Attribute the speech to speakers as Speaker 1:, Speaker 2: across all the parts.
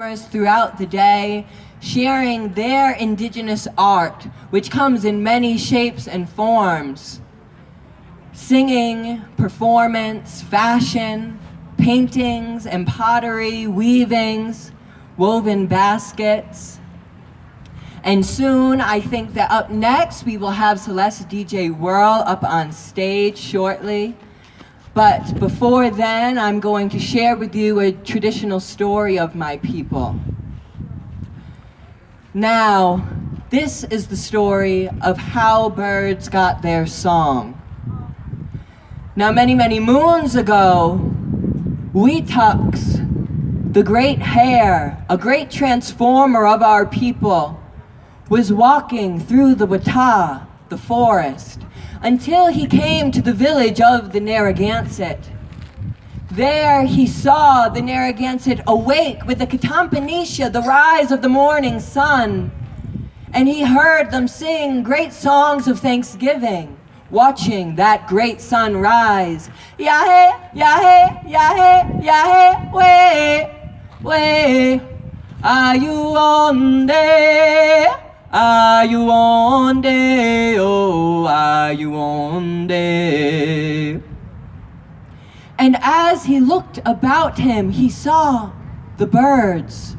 Speaker 1: Throughout the day, sharing their indigenous art, which comes in many shapes and forms. Singing, performance, fashion, paintings and pottery, weavings, woven baskets. And soon, I think that up next, we will have Celeste DJ Whirl up on stage shortly. But before then, I'm going to share with you a traditional story of my people. Now, this is the story of how birds got their song. Now, many, many moons ago, Weetux, the great hare, a great transformer of our people, was walking through the Wata, the forest, until he came to the village of the Narragansett. There he saw the Narragansett awake with the Katampanisha, the rise of the morning sun, and he heard them sing great songs of thanksgiving, watching that great sun rise. Yahe, yahe, yahe, yahe, way, way, are you on there? Are you on day, oh, are you on day? And as he looked about him, he saw the birds,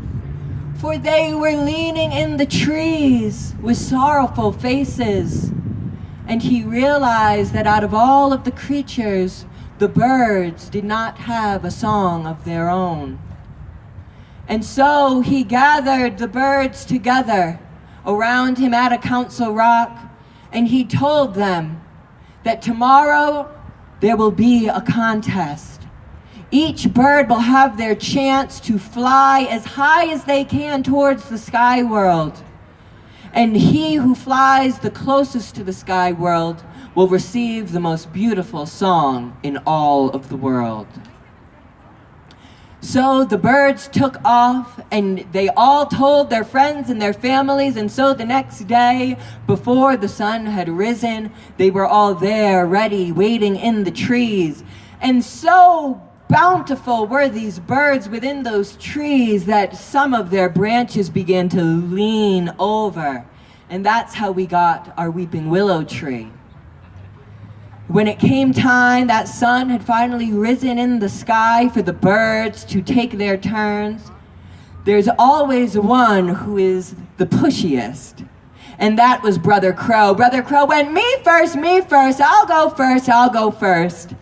Speaker 1: for they were leaning in the trees with sorrowful faces. And he realized that out of all of the creatures, the birds did not have a song of their own. And so he gathered the birds together around him at a council rock, and he told them that tomorrow there will be a contest. Each bird will have their chance to fly as high as they can towards the sky world. And he who flies the closest to the sky world will receive the most beautiful song in all of the world. So the birds took off, and they all told their friends and their families, and so the next day, before the sun had risen, they were all there, ready, waiting in the trees. And so bountiful were these birds within those trees that some of their branches began to lean over. And that's how we got our weeping willow tree. When it came time, that sun had finally risen in the sky for the birds to take their turns. There's always one who is the pushiest, and that was Brother Crow. Brother Crow went, me first, I'll go first.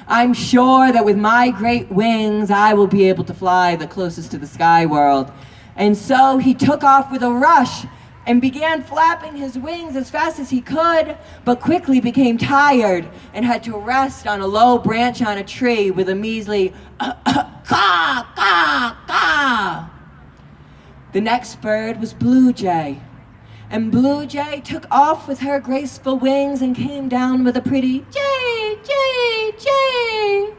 Speaker 1: I'm sure that with my great wings, I will be able to fly the closest to the sky world. And so he took off with a rush and began flapping his wings as fast as he could, but quickly became tired and had to rest on a low branch on a tree with a measly caw, caw, caw. The next bird was Blue Jay, and Blue Jay took off with her graceful wings and came down with a pretty jay, jay, jay.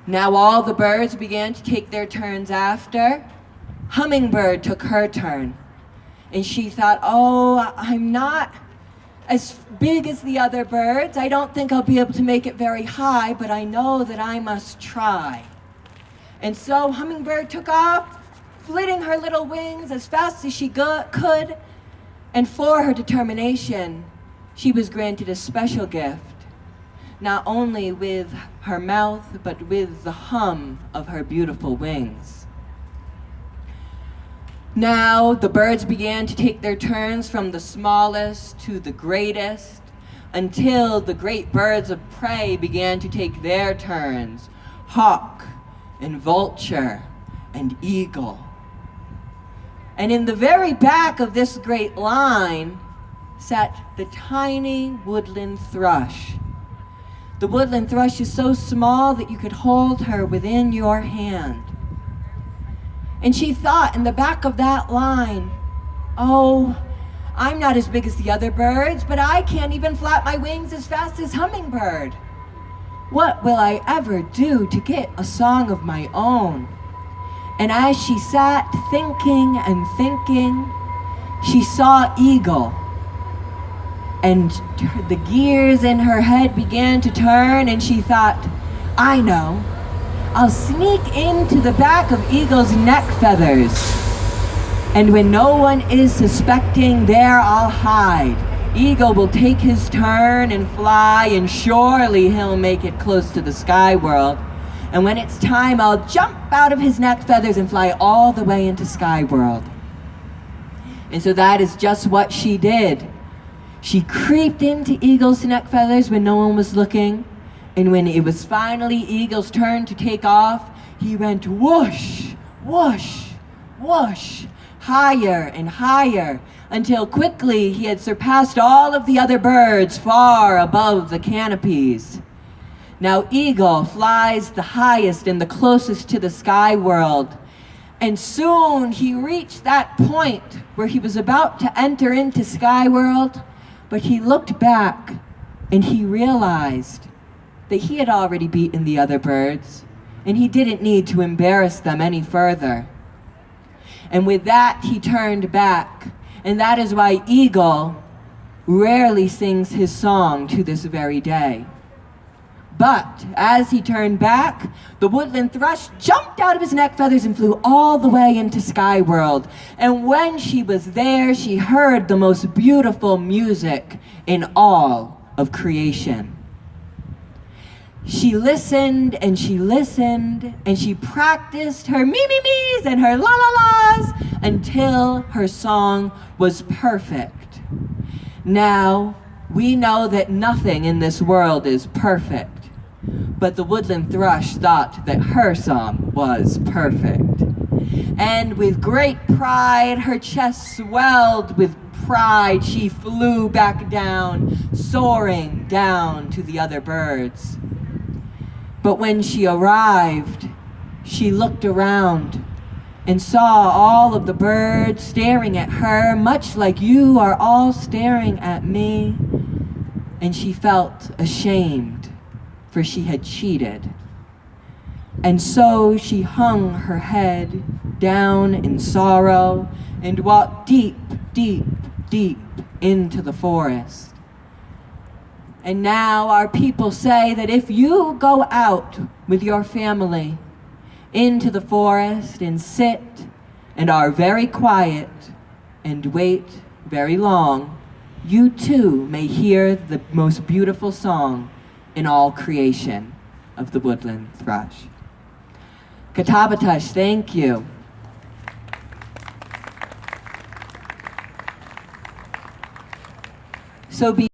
Speaker 1: Now all the birds began to take their turns after. Hummingbird took her turn, and she thought, oh, I'm not as big as the other birds. I don't think I'll be able to make it very high, but I know that I must try. And so Hummingbird took off, flitting her little wings as fast as she could, and for her determination, she was granted a special gift, not only with her mouth, but with the hum of her beautiful wings. Now the birds began to take their turns from the smallest to the greatest, until the great birds of prey began to take their turns, hawk and vulture and eagle. And in the very back of this great line sat the tiny woodland thrush. The woodland thrush is so small that you could hold her within your hand. And she thought in the back of that line, oh, I'm not as big as the other birds, but I can't even flap my wings as fast as Hummingbird. What will I ever do to get a song of my own? And as she sat thinking and thinking, she saw Eagle. And the gears in her head began to turn, and she thought, I know. I'll sneak into the back of Eagle's neck feathers. And when no one is suspecting, there I'll hide. Eagle will take his turn and fly, and surely he'll make it close to the sky world. And when it's time, I'll jump out of his neck feathers and fly all the way into sky world. And so that is just what she did. She creeped into Eagle's neck feathers when no one was looking, and when it was finally Eagle's turn to take off, he went whoosh, whoosh, whoosh, higher and higher, until quickly he had surpassed all of the other birds far above the canopies. Now Eagle flies the highest and the closest to the sky world, and soon he reached that point where he was about to enter into sky world, but he looked back and he realized that he had already beaten the other birds, and he didn't need to embarrass them any further. And with that, he turned back, and that is why Eagle rarely sings his song to this very day. But as he turned back, the woodland thrush jumped out of his neck feathers and flew all the way into sky world. And when she was there, she heard the most beautiful music in all of creation. She listened and she listened and she practiced her me-me-me's and her la-la-las until her song was perfect. Now, we know that nothing in this world is perfect, but the woodland thrush thought that her song was perfect. And with great pride, her chest swelled with pride, she flew back down, soaring down to the other birds. But when she arrived, she looked around and saw all of the birds staring at her, much like you are all staring at me. And she felt ashamed, for she had cheated. And so she hung her head down in sorrow and walked deep, deep, deep into the forest. And now our people say that if you go out with your family into the forest and sit and are very quiet and wait very long, you too may hear the most beautiful song in all creation of the woodland thrush. Katabatash, thank you. So be